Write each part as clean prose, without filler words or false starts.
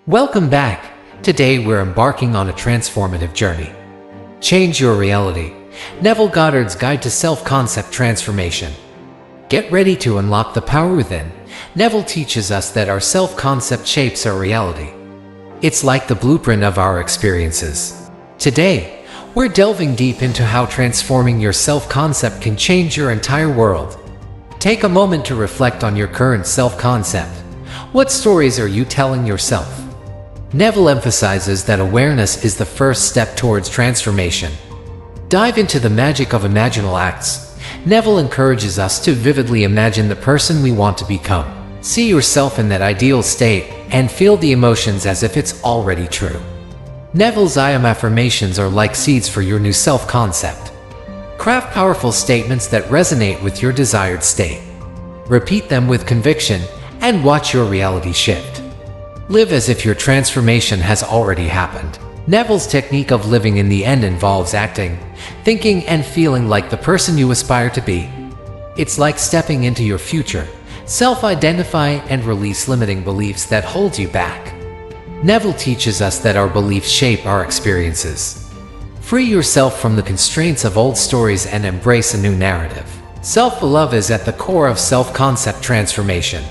Welcome back. Today we're embarking on a transformative journey. Change your reality. Neville Goddard's Guide to Self-Concept Transformation. Get ready to unlock the power within. Neville teaches us that our self-concept shapes our reality. It's like the blueprint of our experiences. Today, we're delving deep into how transforming your self-concept can change your entire world. Take a moment to reflect on your current self-concept. What stories are you telling yourself? Neville emphasizes that awareness is the first step towards transformation. Dive into the magic of imaginal acts. Neville encourages us to vividly imagine the person we want to become. See yourself in that ideal state and feel the emotions as if it's already true. Neville's I am affirmations are like seeds for your new self-concept. Craft powerful statements that resonate with your desired state. Repeat them with conviction and watch your reality shift. Live as if your transformation has already happened. Neville's technique of living in the end involves acting, thinking, and feeling like the person you aspire to be. It's like stepping into your future. Self-identify and release limiting beliefs that hold you back. Neville teaches us that our beliefs shape our experiences. Free yourself from the constraints of old stories and embrace a new narrative. Self-love is at the core of self-concept transformation.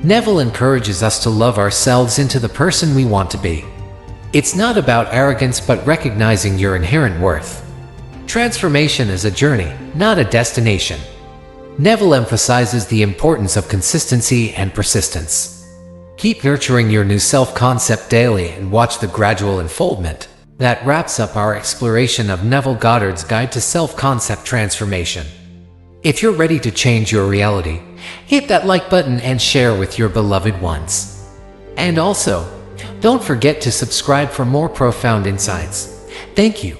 Neville encourages us to love ourselves into the person we want to be. It's not about arrogance but recognizing your inherent worth. Transformation is a journey, not a destination. Neville emphasizes the importance of consistency and persistence. Keep nurturing your new self-concept daily and watch the gradual unfoldment. That wraps up our exploration of Neville Goddard's Guide to Self-Concept Transformation. If you're ready to change your reality, hit that like button and share with your beloved ones. And also, don't forget to subscribe for more profound insights. Thank you.